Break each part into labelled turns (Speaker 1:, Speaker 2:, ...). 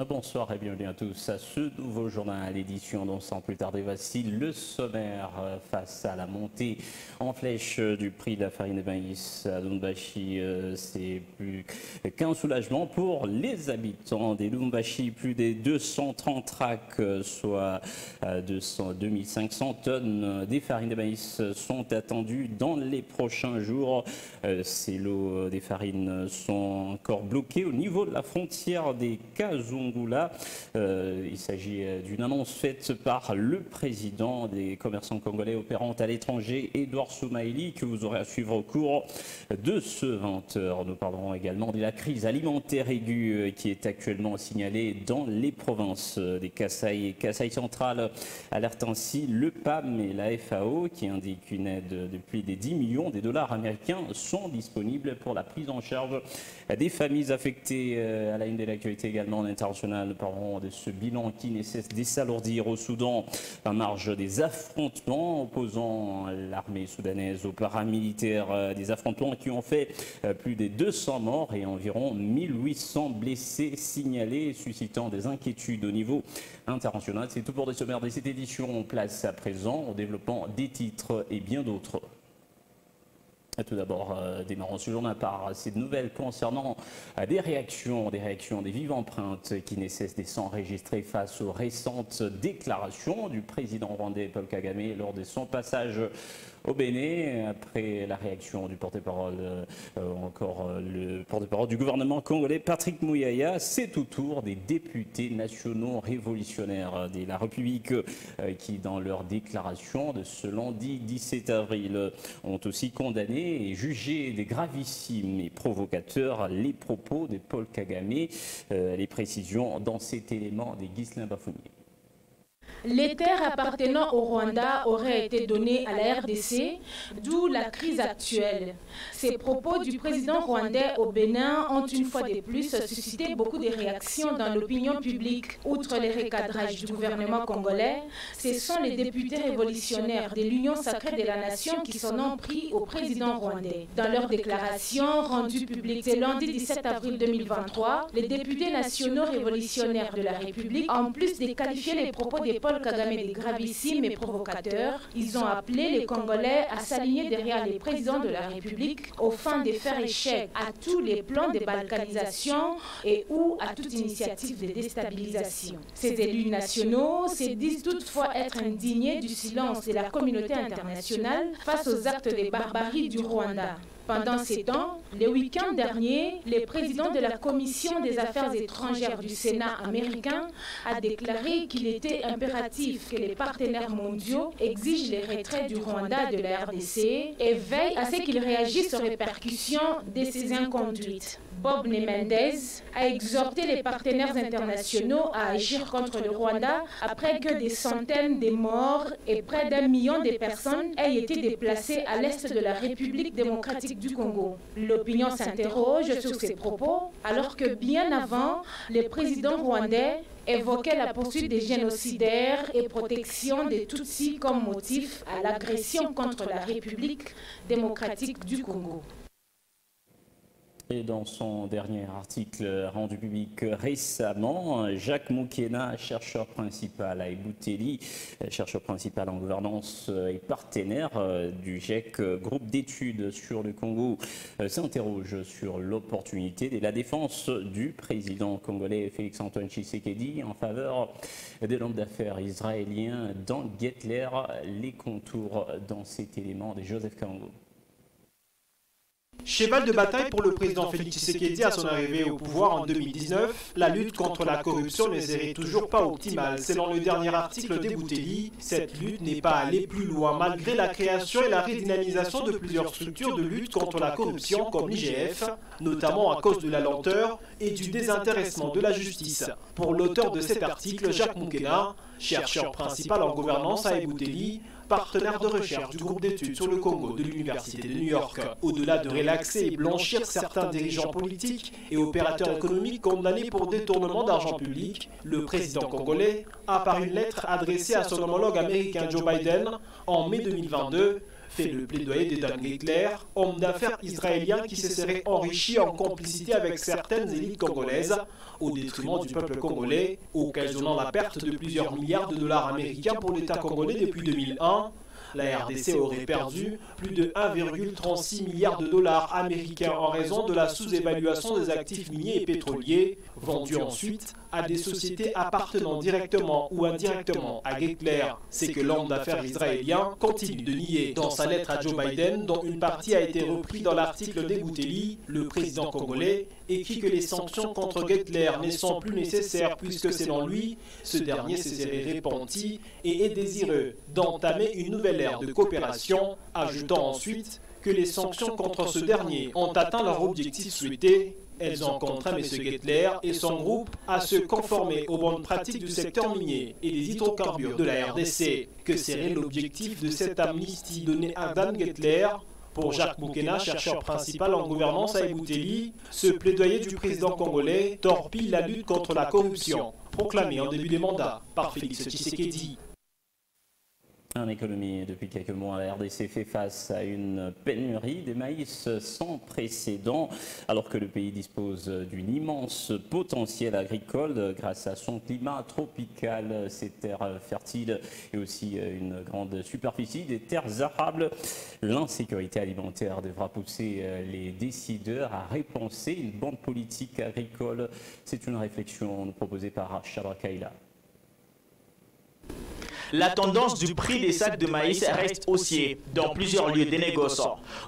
Speaker 1: Bonsoir et bienvenue à tous à ce nouveau journal à l'édition dont sans plus tarder voici le sommaire face à la montée en flèche du prix de la farine de maïs à Lubumbashi. C'est plus qu'un soulagement pour les habitants des Lubumbashi. Plus des 230 tracts, soit 2500 tonnes des farines de maïs sont attendues dans les prochains jours. Ces lots des farines sont encore bloqués au niveau de la frontière des Kazungula. Il s'agit d'une annonce faite par le président des commerçants congolais opérant à l'étranger, Edouard Soumaïli, que vous aurez à suivre au cours de ce 20h. Nous parlerons également de la crise alimentaire aiguë qui est actuellement signalée dans les provinces des Kasaï et Kasaï centrale. Alerte ainsi le PAM et la FAO qui indiquent une aide depuis des 10 millions de dollars américains sont disponibles pour la prise en charge des familles affectées. À la une de l'actualité également en international, nous parlerons de ce bilan qui ne cesse de s'alourdir au Soudan en marge des affrontements opposant l'armée soudanaise aux paramilitaires, des affrontements qui ont fait plus de 200 morts et environ 1800 blessés signalés, suscitant des inquiétudes au niveau international. C'est tout pour des sommaires de cette édition. On place à présent au développement des titres et bien d'autres. Tout d'abord, démarrons ce journal par ces nouvelles concernant des réactions des vives empreintes qui ne cessent de s'enregistrer face aux récentes déclarations du président rwandais Paul Kagame lors de son passage au Bénin. Après la réaction du porte-parole, le porte-parole du gouvernement congolais Patrick Muyaya, c'est au tour des députés nationaux révolutionnaires de la République qui, dans leur déclaration de ce lundi 17 avril, ont aussi condamné et jugé des gravissimes et provocateurs les propos de Paul Kagame. Les précisions dans cet élément de Ghislain Bafoumier.
Speaker 2: Les terres appartenant au Rwanda auraient été données à la RDC, d'où la crise actuelle. Ces propos du président rwandais au Bénin ont une fois de plus suscité beaucoup de réactions dans l'opinion publique. Outre les recadrages du gouvernement congolais, ce sont les députés révolutionnaires de l'Union sacrée de la nation qui s'en ont pris au président rwandais. Dans leur déclaration rendue publique ce lundi 17 avril 2023, les députés nationaux révolutionnaires de la République, en plus de qualifier les propos de Paul Kagame des gravissimes et provocateurs, ils ont appelé les Congolais à s'aligner derrière les présidents de la République au fin de faire échec à tous les plans de balkanisation et ou à toute initiative de déstabilisation. Ces élus nationaux se disent toutefois être indignés du silence de la communauté internationale face aux actes de barbarie du Rwanda. Pendant ces temps, le week-end dernier, le président de la Commission des Affaires étrangères du Sénat américain a déclaré qu'il était impératif que les partenaires mondiaux exigent le retrait du Rwanda de la RDC et veillent à ce qu'ils réagissent aux répercussions de ces inconduites. Bob Menendez a exhorté les partenaires internationaux à agir contre le Rwanda après que des centaines de morts et près d'1 million de personnes aient été déplacées à l'est de la République démocratique du Congo. L'opinion s'interroge sur ces propos alors que bien avant, le président rwandais évoquait la poursuite des génocidaires et protection des Tutsis comme motif à l'agression contre la République démocratique du Congo.
Speaker 1: Et dans son dernier article rendu public récemment, Jacques Moukena, chercheur principal à Eboutelli, chercheur principal en gouvernance et partenaire du GIEC, groupe d'études sur le Congo, s'interroge sur l'opportunité de la défense du président congolais Félix-Antoine Tshisekedi en faveur de l'homme d'affaires israélien Dan Gettler. Les contours dans cet élément de Joseph Kango.
Speaker 3: Cheval de bataille pour le président Félix Tshisekedi à son arrivée au pouvoir en 2019, la lutte contre la corruption ne serait toujours pas optimale. Selon le dernier article d'Eboutelli, cette lutte n'est pas allée plus loin malgré la création et la redynamisation de plusieurs structures de lutte contre la corruption comme l'IGF, notamment à cause de la lenteur et du désintéressement de la justice. Pour l'auteur de cet article, Jacques Moukena, chercheur principal en gouvernance à Eboutelli, partenaire de recherche du groupe d'études sur le Congo de l'Université de New York. Au-delà de relaxer et blanchir certains dirigeants politiques et opérateurs économiques condamnés pour détournement d'argent public, le président congolais a par une lettre adressée à son homologue américain Joe Biden en mai 2022 fait le plaidoyer de Dan Geithler, homme d'affaires israélien qui se serait enrichi en complicité avec certaines élites congolaises au détriment du peuple congolais, occasionnant la perte de plusieurs milliards de dollars américains pour l'État congolais depuis 2001. La RDC aurait perdu plus de 1,36 milliard de dollars américains en raison de la sous-évaluation des actifs miniers et pétroliers, vendus ensuite à des sociétés appartenant directement ou indirectement à Geithler. C'est que l'homme d'affaires israélien continue de nier. Dans sa lettre à Joe Biden, dont une partie a été reprise dans l'article d'Ebouteli, le président congolais écrit que les sanctions contre Geithler ne sont plus nécessaires puisque selon lui, ce dernier se serait repenti et est désireux d'entamer une nouvelle ère de coopération, ajoutant ensuite que les sanctions contre ce dernier ont atteint leur objectif souhaité. Elles ont contraint M. Geithler et son groupe à se conformer aux bonnes pratiques du secteur minier et des hydrocarbures de la RDC. Que serait l'objectif de cette amnistie donnée à Dan Geithler? Pour Jacques Moukena, chercheur principal en gouvernance à Ebouteli, ce plaidoyer du président congolais torpille la lutte contre la corruption, proclamée en début de mandat par Félix Tshisekedi.
Speaker 1: En économie, depuis quelques mois, la RDC fait face à une pénurie de maïs sans précédent, alors que le pays dispose d'un immense potentiel agricole grâce à son climat tropical, ses terres fertiles et aussi une grande superficie des terres arables. L'insécurité alimentaire devra pousser les décideurs à repenser une bonne politique agricole. C'est une réflexion proposée par Chabra Kaila.
Speaker 4: La tendance du prix des sacs de maïs reste haussier dans plusieurs lieux de négoce.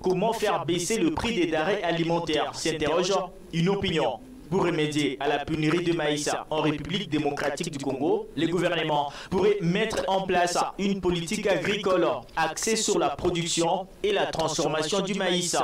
Speaker 4: Comment faire baisser le prix des denrées alimentaires, s'interroge une opinion. Pour remédier à la pénurie de maïs en République démocratique du Congo, le gouvernement pourrait mettre en place une politique agricole axée sur la production et la transformation du maïs.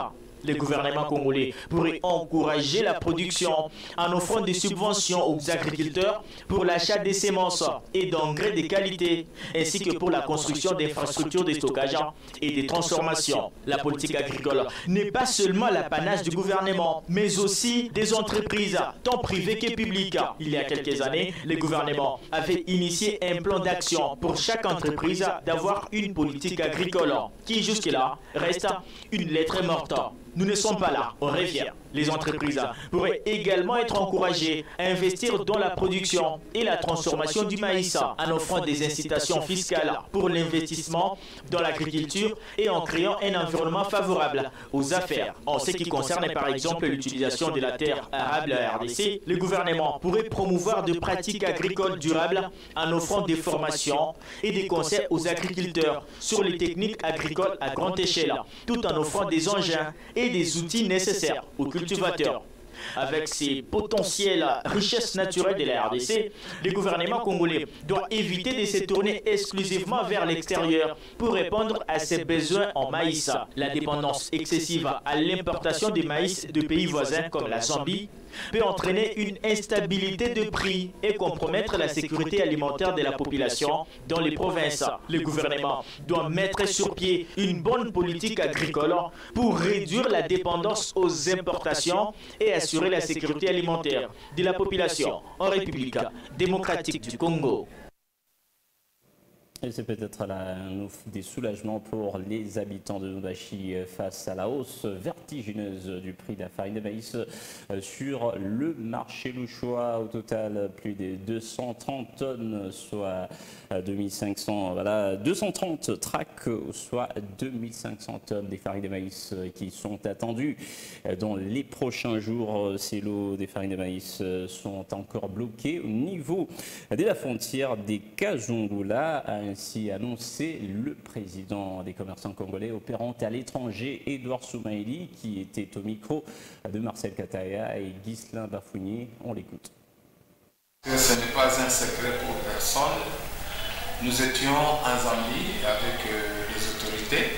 Speaker 4: Le gouvernement congolais pourrait encourager la production en offrant des subventions aux agriculteurs pour l'achat des semences et d'engrais de qualité, ainsi que pour la construction d'infrastructures de stockage et de transformation. La politique agricole n'est pas seulement l'apanage du gouvernement, mais aussi des entreprises, tant privées que publiques. Il y a quelques années, le gouvernement avait initié un plan d'action pour chaque entreprise d'avoir une politique agricole qui jusque-là reste une lettre morte. Nous ne sommes pas là, on revient. Les entreprises pourraient également être encouragées à investir dans la production et la transformation du maïs en offrant des incitations fiscales pour l'investissement dans l'agriculture et en créant un environnement favorable aux affaires. En ce qui concerne par exemple l'utilisation de la terre arable à RDC, le gouvernement pourrait promouvoir de pratiques agricoles durables en offrant des formations et des conseils aux agriculteurs sur les techniques agricoles à grande échelle, tout en offrant des engins et des outils nécessaires aux cultivateurs. Avec ces potentielles richesses naturelles de la RDC, le gouvernement congolais doit éviter de se tourner exclusivement vers l'extérieur pour répondre à ses besoins en maïs. La dépendance excessive à l'importation de maïs de pays voisins comme la Zambie peut entraîner une instabilité de prix et compromettre la sécurité alimentaire de la population dans les provinces. Le gouvernement doit mettre sur pied une bonne politique agricole pour réduire la dépendance aux importations et assurer la sécurité alimentaire de la population en République démocratique du Congo.
Speaker 1: Et c'est peut-être des soulagements pour les habitants de Lubumbashi face à la hausse vertigineuse du prix de la farine de maïs sur le marché louchois. Au total, plus de 230 tonnes, soit 2500, voilà, 230 tracts, soit 2500 tonnes des farines de maïs qui sont attendues dans les prochains jours. Ces lots des farines de maïs sont encore bloqués au niveau de la frontière des Kazungula, ainsi annoncé le président des commerçants congolais opérant à l'étranger, Edouard Soumaïli, qui était au micro de Marcel Kataya et Ghislain Bafounier. On l'écoute.
Speaker 5: Ce n'est pas un secret pour personne. Nous étions en Zambie avec les autorités.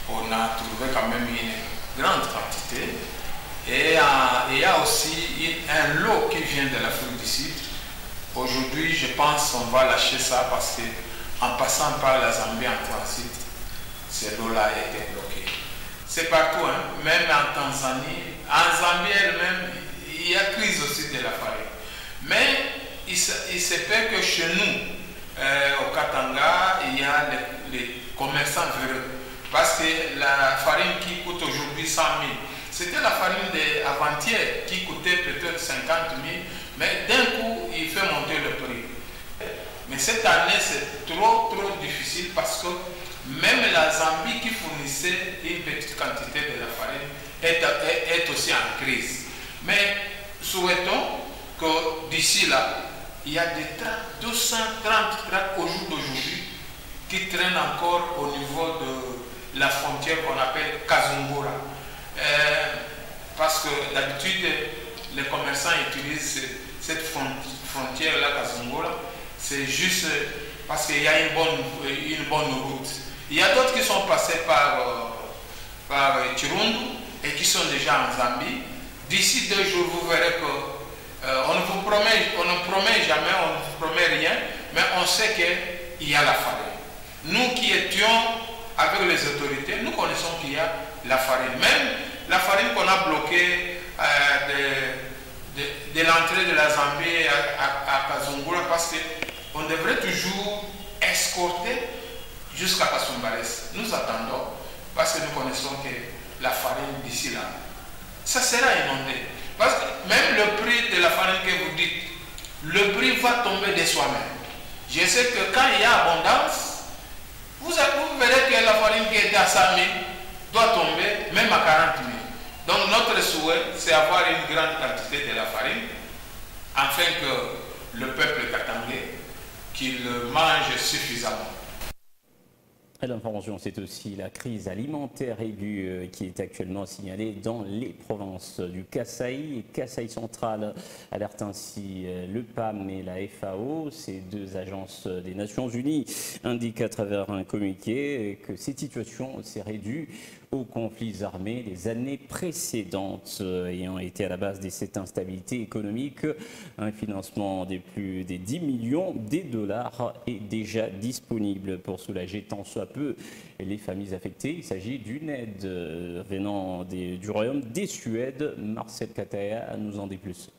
Speaker 5: On a trouvé quand même une grande quantité. Et il y a aussi un lot qui vient de l'Afrique du Sud. Aujourd'hui, je pense qu'on va lâcher ça parce que en passant par la Zambie en transit, ces lots-là a été bloqués. C'est partout, hein? Même en Tanzanie, en Zambie elle-même, il y a crise aussi de la farine. Mais il se peut que chez nous, au Katanga, il y a les commerçants veulent Parce que la farine qui coûte aujourd'hui 100 000, c'était la farine d'avant-hier qui coûtait peut-être 50 000, mais d'un coup, il fait monter le prix. Mais cette année, c'est trop difficile parce que même la Zambie qui fournissait une petite quantité de la farine est aussi en crise. Mais souhaitons que d'ici là, il y a des tracts, 230 tracts au jour d'aujourd'hui qui traînent encore au niveau de la frontière qu'on appelle Kazungura. Parce que d'habitude, les commerçants utilisent cette frontière-là, Kazungura, c'est juste parce qu'il y a une bonne route. Il y a d'autres qui sont passés par Chirundu et qui sont déjà en Zambie. D'ici 2 jours, vous verrez que on ne promet jamais, on ne vous promet rien, mais on sait qu'il y a la farine. Nous qui étions avec les autorités, nous connaissons qu'il y a la farine. Même la farine qu'on a bloquée de l'entrée de la Zambie à Kazungura, parce qu'on devrait toujours escorter jusqu'à Kasumbalès. Nous attendons, parce que nous connaissons que la farine d'ici là, ça sera inondé. Parce que même le prix de la farine que vous dites, le prix va tomber de soi-même. Je sais que quand il y a abondance, vous verrez que la farine qui était à 100 000 doit tomber même à 40 000. Donc notre souhait, c'est avoir une grande quantité de la farine, afin que le peuple katangais qu'il mange suffisamment.
Speaker 1: L'information, c'est aussi la crise alimentaire aiguë qui est actuellement signalée dans les provinces du Kasaï et Kasaï central. Alerte ainsi le PAM et la FAO. Ces 2 agences des Nations Unies indiquent à travers un communiqué que cette situation serait due aux conflits armés des années précédentes ayant été à la base de cette instabilité économique. Un financement des plus des 10 millions de dollars est déjà disponible pour soulager tant soit peu les familles affectées. Il s'agit d'une aide venant du Royaume des Suèdes. Marcel Kataya nous en dit plus.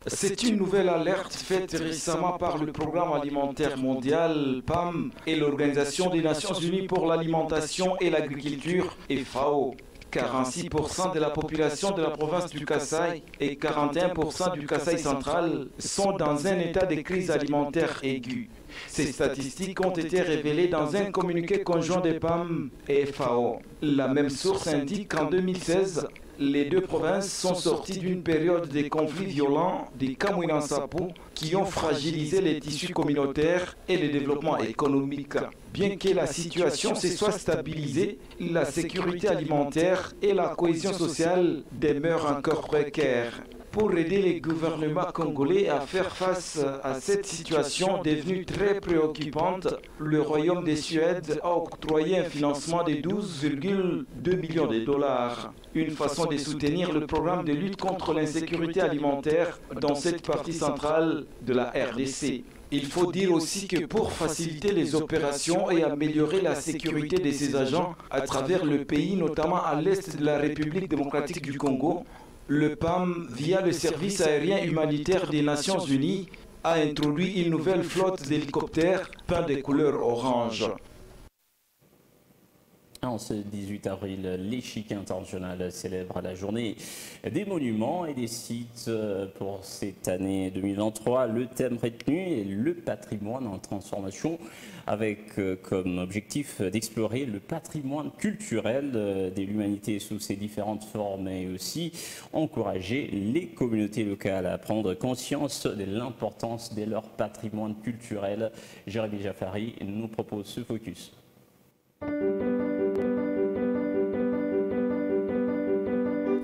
Speaker 6: C'est une nouvelle alerte faite récemment par le Programme alimentaire mondial, PAM, et l'Organisation des Nations Unies pour l'alimentation et l'agriculture, FAO. 46% de la population de la province du Kasaï et 41% du Kasaï central sont dans un état de crise alimentaire aiguë. Ces statistiques ont été révélées dans un communiqué conjoint des PAM et FAO. La même source indique qu'en 2016, les 2 provinces sont sorties d'une période de conflits violents des Kamwina-Nsapu qui ont fragilisé les tissus communautaires et le développement économique. Bien que la situation se soit stabilisée, la sécurité alimentaire et la cohésion sociale demeurent encore précaires. Pour aider les gouvernements congolais à faire face à cette situation devenue très préoccupante, le Royaume des Suèdes a octroyé un financement de 12,2 millions de dollars. Une façon de soutenir le programme de lutte contre l'insécurité alimentaire dans cette partie centrale de la RDC. Il faut dire aussi que pour faciliter les opérations et améliorer la sécurité de ces agents à travers le pays, notamment à l'est de la République démocratique du Congo, le PAM, via le service aérien humanitaire des Nations Unies, a introduit une nouvelle flotte d'hélicoptères peints de couleur orange.
Speaker 1: En ce 18 avril, l'échiquier international célèbre la journée des monuments et des sites. Pour cette année 2023, le thème retenu est le patrimoine en transformation, avec comme objectif d'explorer le patrimoine culturel de l'humanité sous ses différentes formes et aussi encourager les communautés locales à prendre conscience de l'importance de leur patrimoine culturel. Jérémy Jaffari nous propose ce focus.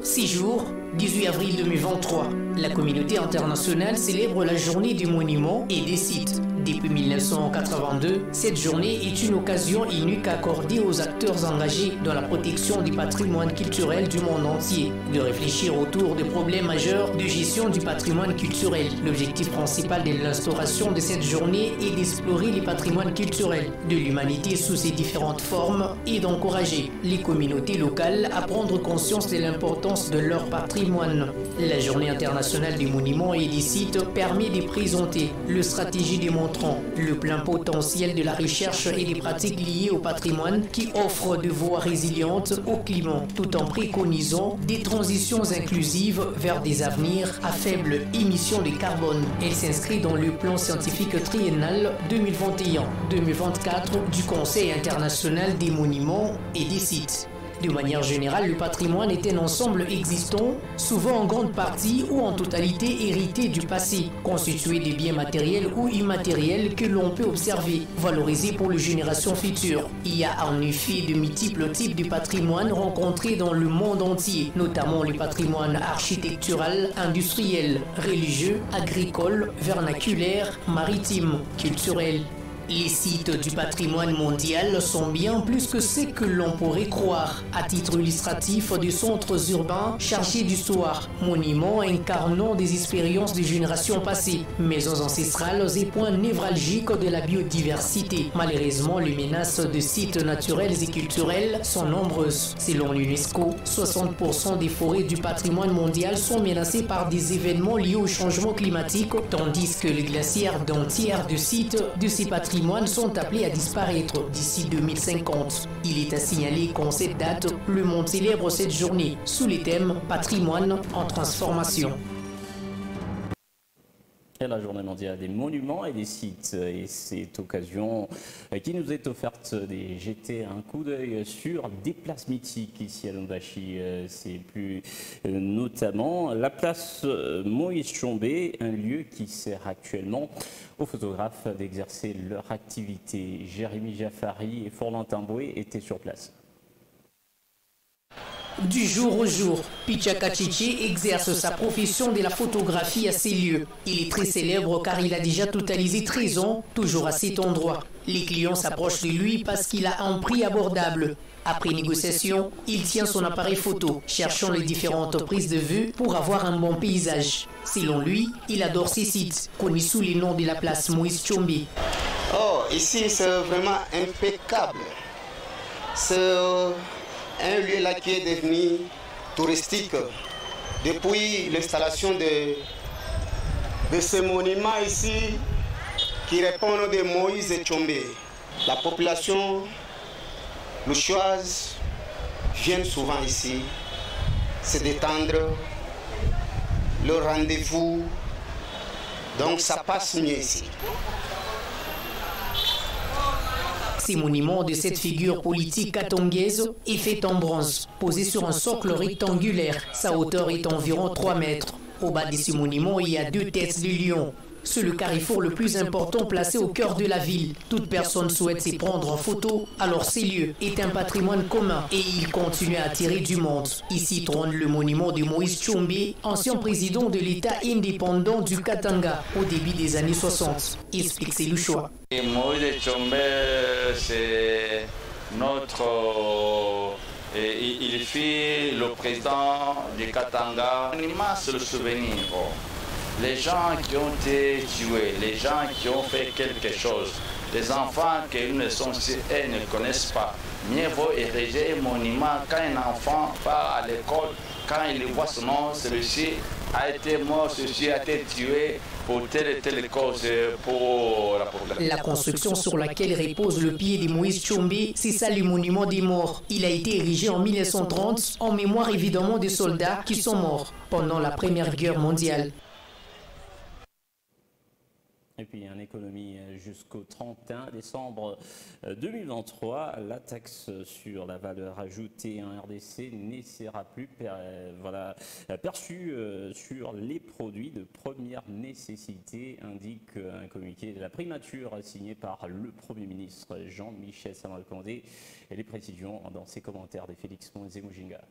Speaker 7: 6 jours, 18 avril 2023, la communauté internationale célèbre la journée des monuments et des sites. Depuis 1982, cette journée est une occasion unique accordée aux acteurs engagés dans la protection du patrimoine culturel du monde entier, de réfléchir autour des problèmes majeurs de gestion du patrimoine culturel. L'objectif principal de l'instauration de cette journée est d'explorer les patrimoines culturels de l'humanité sous ses différentes formes et d'encourager les communautés locales à prendre conscience de l'importance de leur patrimoine. La journée internationale des monuments et des sites permet de présenter la stratégie des montants démontrant le plein potentiel de la recherche et des pratiques liées au patrimoine qui offrent de voies résilientes au climat, tout en préconisant des transitions inclusives vers des avenirs à faible émission de carbone. Elle s'inscrit dans le plan scientifique triennal 2021-2024 du Conseil international des monuments et des sites. De manière générale, le patrimoine est un ensemble existant, souvent en grande partie ou en totalité hérité du passé, constitué de biens matériels ou immatériels que l'on peut observer, valorisés pour les générations futures. Il y a en effet de multiples types de patrimoine rencontrés dans le monde entier, notamment le patrimoine architectural, industriel, religieux, agricole, vernaculaire, maritime, culturel. Les sites du patrimoine mondial sont bien plus que ce que l'on pourrait croire. À titre illustratif, des centres urbains chargés d'histoire, monuments incarnant des expériences des générations passées, maisons ancestrales et points névralgiques de la biodiversité. Malheureusement, les menaces de sites naturels et culturels sont nombreuses. Selon l'UNESCO, 60% des forêts du patrimoine mondial sont menacées par des événements liés au changement climatique, tandis que les glacières d'un tiers de sites de ces patrimoines sont appelés à disparaître d'ici 2050. Il est à signaler qu'en cette date, le monde célèbre cette journée sous les thèmes patrimoine en transformation.
Speaker 1: Et la journée mondiale des monuments et des sites. Et cette occasion qui nous est offerte de jeter un coup d'œil sur des places mythiques ici à Lubumbashi. C'est plus notamment la place Moïse Tshombe, un lieu qui sert actuellement aux photographes d'exercer leur activité. Jérémy Jaffari et Forlan Tamboué étaient sur place.
Speaker 7: Du jour au jour, Pichaka Chichi exerce sa profession de la photographie à ces lieux. Il est très célèbre car il a déjà totalisé 13 ans, toujours à cet endroit. Les clients s'approchent de lui parce qu'il a un prix abordable. Après négociation, il tient son appareil photo, cherchant les différentes prises de vue pour avoir un bon paysage. Selon lui, il adore ces sites, connus sous les noms de la place Moïse Tshombe.
Speaker 8: Oh, ici c'est vraiment impeccable. C'est un lieu là qui est devenu touristique depuis l'installation de ces monuments ici qui répondent de Moïse Tshombe. La population louchoise vient souvent ici se détendre, le rendez-vous, donc ça passe mieux ici.
Speaker 7: Ces monuments de cette figure politique katongaise est fait en bronze, posé sur un socle rectangulaire. Sa hauteur est environ 3 mètres. Au bas de ce monument, il y a 2 têtes de lion. C'est le carrefour le plus important placé au cœur de la ville. Toute personne souhaite s'y prendre en photo, alors ces lieux est un patrimoine commun et il continue à attirer du monde. Ici trône le monument de Moïse Tshombe, ancien président de l'État indépendant du Katanga au début des années 60. Explique ses choix.
Speaker 9: Moïse Tshombe, c'est notre... il fut le président du Katanga. Un immense souvenir. Les gens qui ont été tués, les gens qui ont fait quelque chose, les enfants qui ne sont et ne connaissent pas. Mieux vaut ériger un monument quand un enfant part à l'école, quand il voit son nom, celui-ci a été mort, celui-ci a été tué pour telle et telle cause pour la population.
Speaker 7: La construction sur laquelle repose le pied de Moïse Tshombe, c'est ça le monument des morts. Il a été érigé en 1930 en mémoire évidemment des soldats qui sont morts pendant la Première Guerre mondiale.
Speaker 1: Et puis en économie, jusqu'au 31 décembre 2023, la taxe sur la valeur ajoutée en RDC ne sera plus perçue sur les produits de première nécessité, indique un communiqué de la primature signé par le Premier ministre Jean-Michel Sama-Lukonde. Et les précisions dans ses commentaires de Félix Monzé-Mujinga.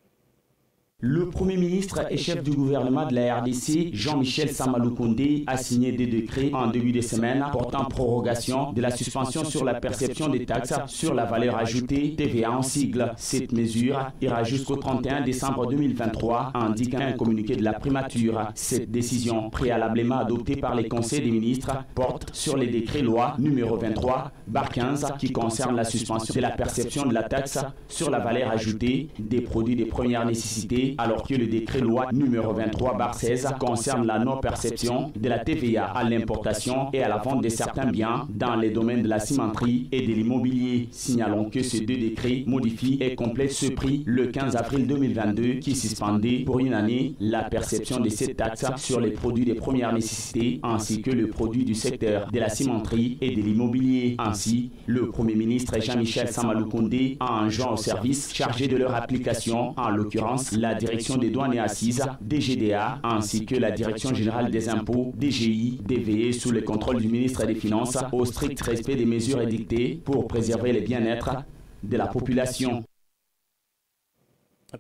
Speaker 10: Le Premier ministre et chef du gouvernement de la RDC, Jean-Michel Sama-Lukonde, a signé des décrets en début de semaine portant prorogation de la suspension sur la perception des taxes sur la valeur ajoutée, TVA en sigle. Cette mesure ira jusqu'au 31 décembre 2023, indique un communiqué de la primature. Cette décision, préalablement adoptée par les conseils des ministres, porte sur les décrets loi numéro 23/15 qui concerne la suspension de la perception de la taxe sur la valeur ajoutée des produits de première nécessité décidé alors que le décret loi numéro 23/16 concerne la non-perception de la TVA à l'importation et à la vente de certains biens dans les domaines de la cimenterie et de l'immobilier. Signalons que ces deux décrets modifient et complètent ce prix le 15 avril 2022 qui suspendait pour une année la perception de cette taxe sur les produits de première nécessité ainsi que le produit du secteur de la cimenterie et de l'immobilier. Ainsi, le Premier ministre Jean-Michel Samaloukonde a enjoint aux services chargés de leur application, en l'occurrence la Direction des douanes et assises, DGDA, ainsi que la Direction générale des impôts, DGI, de veiller sous le contrôle du ministre des Finances au strict respect des mesures édictées pour préserver le bien-être de la population.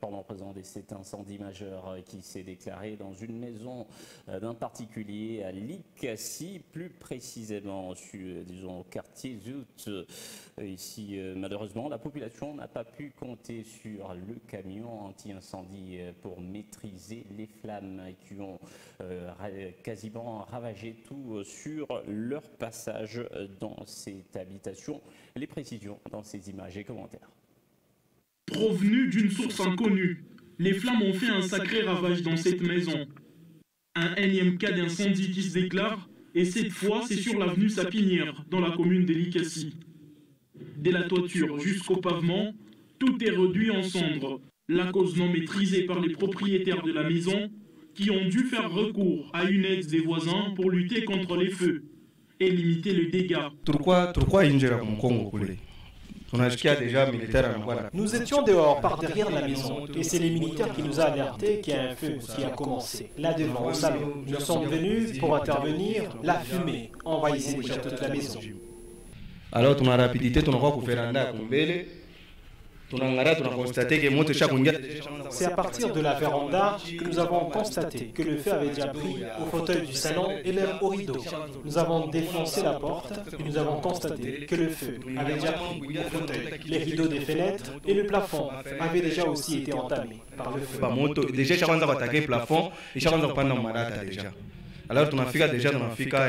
Speaker 1: Pendant présent de cet incendie majeur qui s'est déclaré dans une maison d'un particulier à Likassi, plus précisément disons, au quartier Zout. Ici, malheureusement, la population n'a pas pu compter sur le camion anti-incendie pour maîtriser les flammes qui ont quasiment ravagé tout sur leur passage dans cette habitation. Les précisions dans ces images et commentaires.
Speaker 11: Provenus d'une source inconnue, les flammes ont fait un sacré ravage dans cette maison. Un énième cas d'incendie qui se déclare, et cette fois c'est sur l'avenue Sapinière, dans la commune de Likassi. Dès la toiture jusqu'au pavement, tout est réduit en cendres. La cause non maîtrisée par les propriétaires de la maison, qui ont dû faire recours à une aide des voisins pour lutter contre les feux et limiter les dégâts.
Speaker 3: Nous étions dehors par derrière la maison et c'est les militaires qui nous a alertés qu'il y a un feu qui a commencé. Là devant, au salon, nous sommes venus pour intervenir. La fumée envahissait déjà toute la maison.
Speaker 12: Alors, on a rapidité, on a fait un
Speaker 3: c'est à partir de la véranda que nous avons constaté que le feu avait déjà pris au fauteuil du salon et même au rideau. Nous avons défoncé la porte et nous avons constaté que le feu avait déjà pris au fauteuil. Les rideaux des fenêtres et le plafond avaient déjà aussi été entamés par le feu.
Speaker 12: Alors, on a fait déjà dans retard.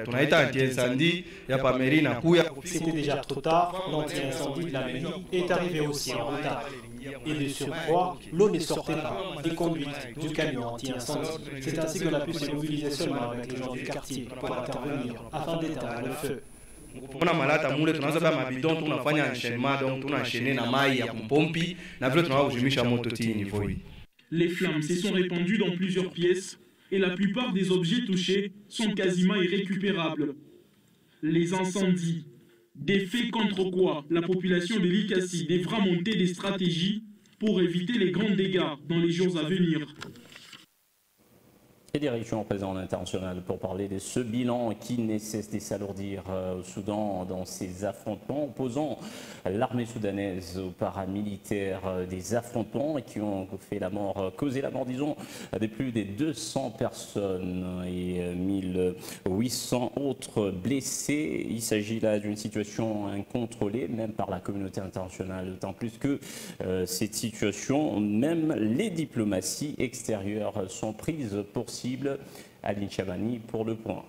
Speaker 12: On a été anti-incendie, il n'y a pas mairie,
Speaker 3: c'était déjà trop tard, l'anti-incendie de la mairie est arrivé aussi en retard. Et de surcroît, l'eau ne sortait pas des conduites du camion anti-incendie. C'est ainsi qu'on a pu se mobiliser seulement avec les gens du quartier pour intervenir afin d'éteindre le feu.
Speaker 11: Les flammes se sont répandues dans plusieurs pièces et la plupart des objets touchés sont quasiment irrécupérables. Les incendies, des faits contre quoi la population de Likassi devra monter des stratégies pour éviter les grands dégâts dans les jours à venir.
Speaker 1: Et direction présent international pour parler de ce bilan qui ne cesse de s'alourdir au Soudan dans ces affrontements opposant l'armée soudanaise aux paramilitaires, des affrontements qui ont causé la mort, disons, de plus de 200 personnes et 1800 autres blessés. Il s'agit là d'une situation incontrôlée, même par la communauté internationale, d'autant plus que cette situation, même les diplomaties extérieures sont prises pour cible. Aline Chabani pour le point.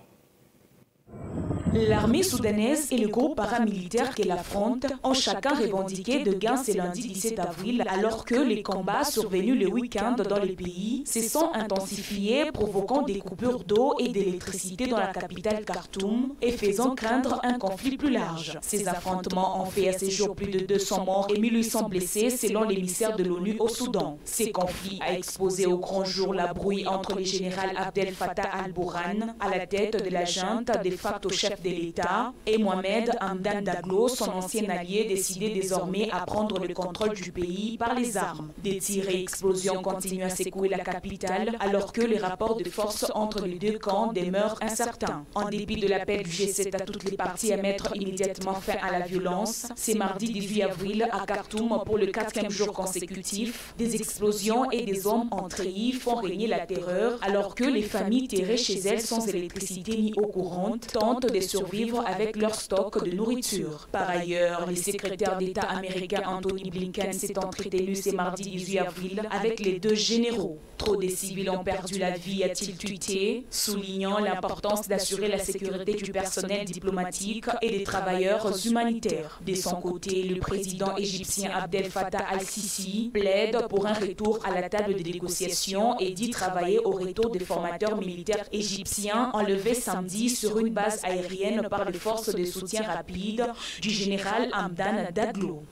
Speaker 2: L'armée soudanaise et le groupe paramilitaire qui l'affrontent ont chacun revendiqué de gains ce lundi 17 avril alors que les combats survenus le week-end dans le pays se sont intensifiés, provoquant des coupures d'eau et d'électricité dans la capitale Khartoum et faisant craindre un conflit plus large. Ces affrontements ont fait à ce jour plus de 200 morts et 1800 blessés selon l'émissaire de l'ONU au Soudan. Ces conflits a exposé au grand jour la brouille entre le général Abdel Fattah al-Burhan à la tête de la junte de facto chef de l'État et Mohamed Hamdan Daglo, son ancien allié, décidé désormais à prendre le contrôle du pays par les armes. Des tirs et explosions continuent à secouer la capitale alors que les rapports de force entre les deux camps demeurent incertains. En dépit de l'appel du G7 à toutes les parties à mettre immédiatement fin à la violence, c'est mardi 18 avril à Khartoum pour le 4e jour consécutif. Des explosions et des hommes entrahis font régner la terreur alors que les familles terrées chez elles sans électricité ni eau courante tentent de
Speaker 13: survivre avec leur stock de nourriture. Par ailleurs, le secrétaire d'État américain Anthony Blinken s'est entretenu ce mardi 18 avril avec les deux généraux. Trop de civils ont perdu la vie, a-t-il tweeté, soulignant l'importance d'assurer la sécurité du personnel diplomatique et des travailleurs humanitaires. De son côté, le président égyptien Abdel Fattah al-Sisi plaide pour un retour à la table de négociation et dit travailler au retour des formateurs militaires égyptiens enlevés samedi sur une base aérienne par les forces de soutien rapide du général Hamdan Daglo.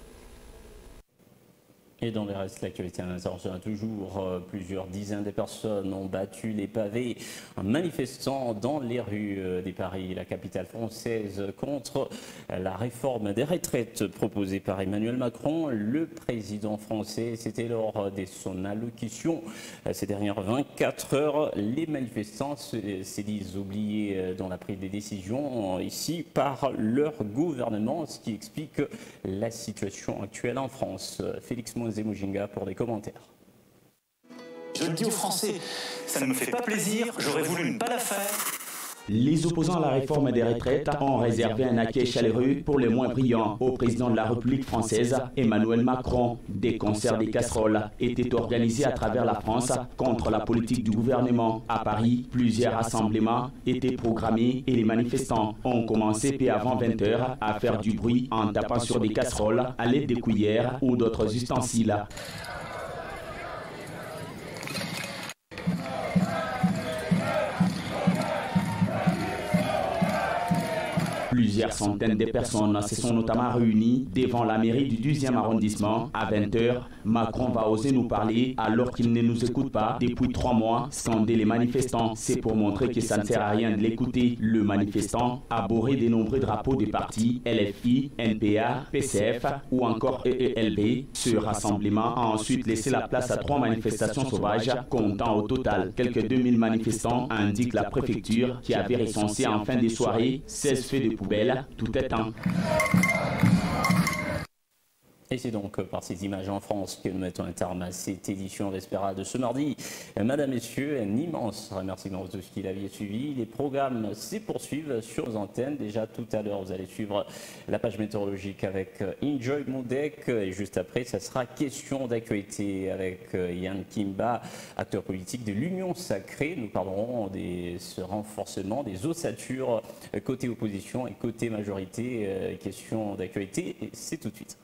Speaker 1: Et dans le reste de l'actualité internationale, toujours plusieurs dizaines de personnes ont battu les pavés en manifestant dans les rues de Paris, la capitale française, contre la réforme des retraites proposée par Emmanuel Macron. Le président français, c'était lors de son allocution ces dernières 24 heures. Les manifestants se disent oubliés dans la prise des décisions ici par leur gouvernement, ce qui explique la situation actuelle en France. Félix Mouzinga pour des commentaires.
Speaker 14: Je le dis aux Français, ça ne me fait pas plaisir, j'aurais voulu ne pas la faire.
Speaker 10: Les opposants à la réforme des retraites ont réservé un accueil chaleureux pour les moins brillants au président de la République française, Emmanuel Macron. Des concerts des casseroles étaient organisés à travers la France contre la politique du gouvernement. À Paris, plusieurs rassemblements étaient programmés et les manifestants ont commencé peu avant 20 h à faire du bruit en tapant sur des casseroles à l'aide de cuillères ou d'autres ustensiles. Plusieurs centaines de personnes se sont notamment réunies devant la mairie du 12e arrondissement. À 20 h, Macron va oser nous parler alors qu'il ne nous écoute pas depuis 3 mois. Scander les manifestants, c'est pour montrer que ça ne sert à rien de l'écouter. Le manifestant a boré de nombreux drapeaux des partis LFI, NPA, PCF ou encore EELB. Ce rassemblement a ensuite laissé la place à 3 manifestations sauvages, comptant au total quelques 2000 manifestants, indique la préfecture qui avait recensé en fin de soirée 16 faits de poubelle, tout est temps.
Speaker 1: Et c'est donc par ces images en France que nous mettons un terme à cette édition Vespera de ce mardi. Mesdames, Messieurs, un immense remerciement de ce qui l'avait suivi. Les programmes se poursuivent sur nos antennes. Déjà tout à l'heure, vous allez suivre la page météorologique avec Enjoy Moudek. Et juste après, ça sera question d'actualité avec Yann Kimba, acteur politique de l'Union Sacrée. Nous parlerons de ce renforcement des ossatures côté opposition et côté majorité. Question d'actualité, et c'est tout de suite.